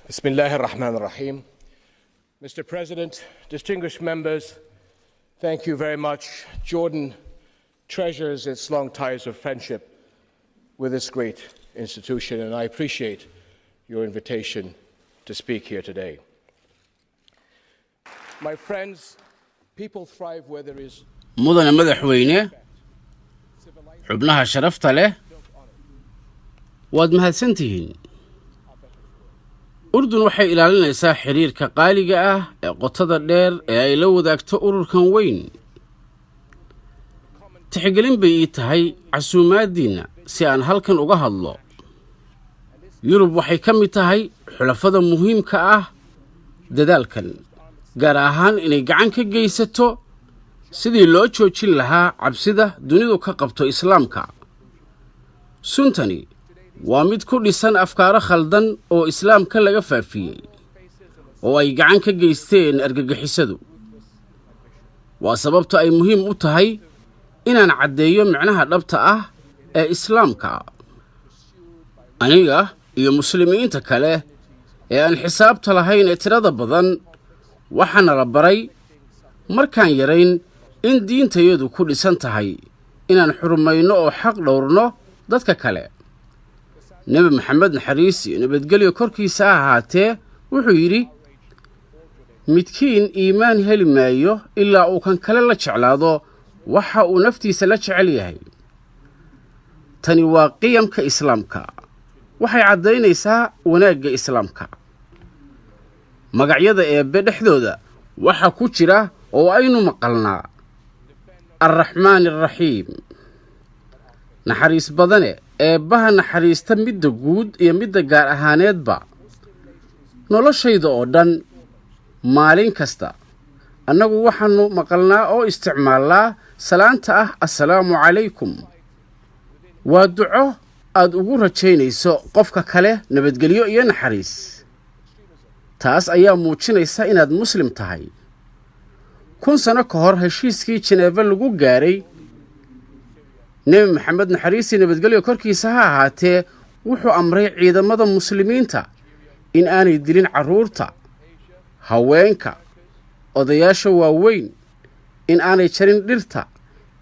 Bismillah ar-Rahman ar-Rahim. Mr. President, distinguished members, thank you very much. Jordan treasures its long ties of friendship with this great institution, and I appreciate your invitation to speak here today. My friends, people thrive where there is mudane madaxweyne xubnaha sharafta leh waad mahadsantihiin urdun waxay ilaalinaysaa xiriirka qaaliga ah ee qotada dheer ee ay la wadaagto ururkan weyn tixgelin bay ii tahay casuumaadiina si aan halkan uga hadlo yurub waxay ka mid tahay xulafada muhiimka ah dadaalkan gaar ahaan inay gacan ka geysato sidii loo joojin lahaa cabsida dunidu ka qabto islaamka suntani waa mid ku dhisan afkaaro khaldan oo islaamka laga faafiyey oo ay gacan ka geysteen argagixisadu waa sababta ay muhiim u tahay inaan caddeeyo micnaha dhabta ah ee islaamka aniga iyo muslimiinta kale ee aan xisaabta lahayn ee tirada badan waxaana la baray markaan yarayn in diintayadu ku dhisan tahay inaan xurmayno oo xaq dhowrno dadka kale nabi maxamed naxariis iyo nabadgelyo korkiisa ahaatee wuxuu yidhi midkiin iimaan heli maayo ilaa uu kan kale la jeclaado waxa uu naftiisa la jecel yahay tani waa qiyamka islaamka waxay caddaynaysaa wanaagga islaamka magacyada eebbe dhexdooda waxa ku jira oo aynu maqalnaa arraxmaan arraxiim naxariis badane eebbaha naxariista midda guud iyo midda gaar ahaaneedba noloshayda oo dhan maalin kasta annagu waxaannu maqalnaa oo isticmaalnaa salaanta ah assalaamu calaykum waa duco aad ugu rajaynayso qofka kale nabadgelyo iyo naxariis taas ayaa muujinaysa inaad muslim tahay 1,000 sano ka hor heshiiskii Geneva lagu gaaray nabi maxamed naxariis iyo nabadgelyo korkiisa ha ahaatee wuxuu amray ciidamada muslimiinta in aanay dilin carruurta haweenka odayaasha waaweyn in aanay jarin dhirta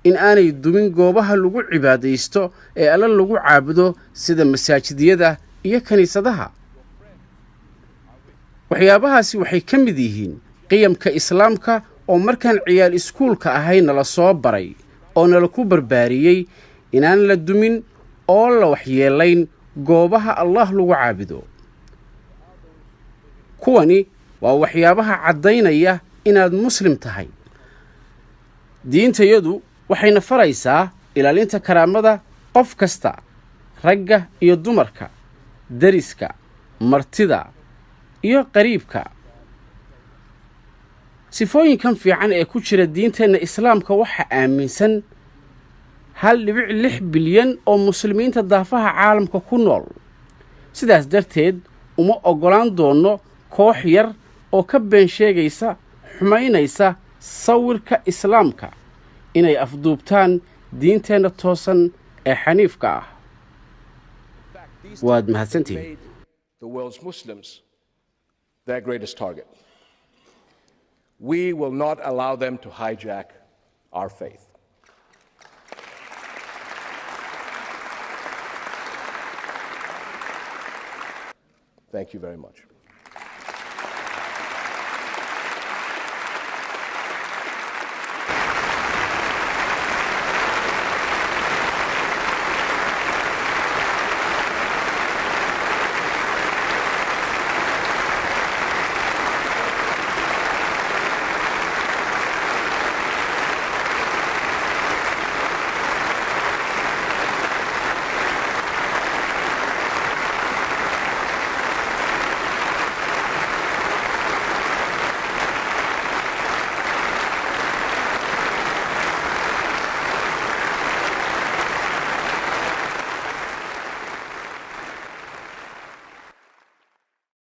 in aanay dumin goobaha lagu cibaadaysto ee alla lagu caabudo sida masaajidiyada iyo kaniisadaha waxyaabahaasi waxay ka mid yihiin qiyamka islaamka oo markaan ciyaal iskuulka ahayna la soo baray oo nala ku barbaariyey inaan la dumin oo la waxyeelayn goobaha allah lagu caabudo kuwani waa waxyaabaha caddaynaya inaad muslim tahay diintayadu waxayna faraysaa ilaalinta karaamada qof kasta ragga iyo dumarka dariska martida iyo qariibka sifooyinkan fiican ee ku jira diinteenna islaamka waxa aaminsan 1.6 bilyan oo muslimiinta daafaha caalamka ku nool sidaas darteed uma ogolaan doono koox yar oo ka been sheegaysa xumaynaysa sawirka islaamka inay afduubtaan diinteenna toosan ee xaniifka ah waad mahadsantihiin the world's Muslims their greatest target. We will not allow them to hijack our faith. Thank you very much.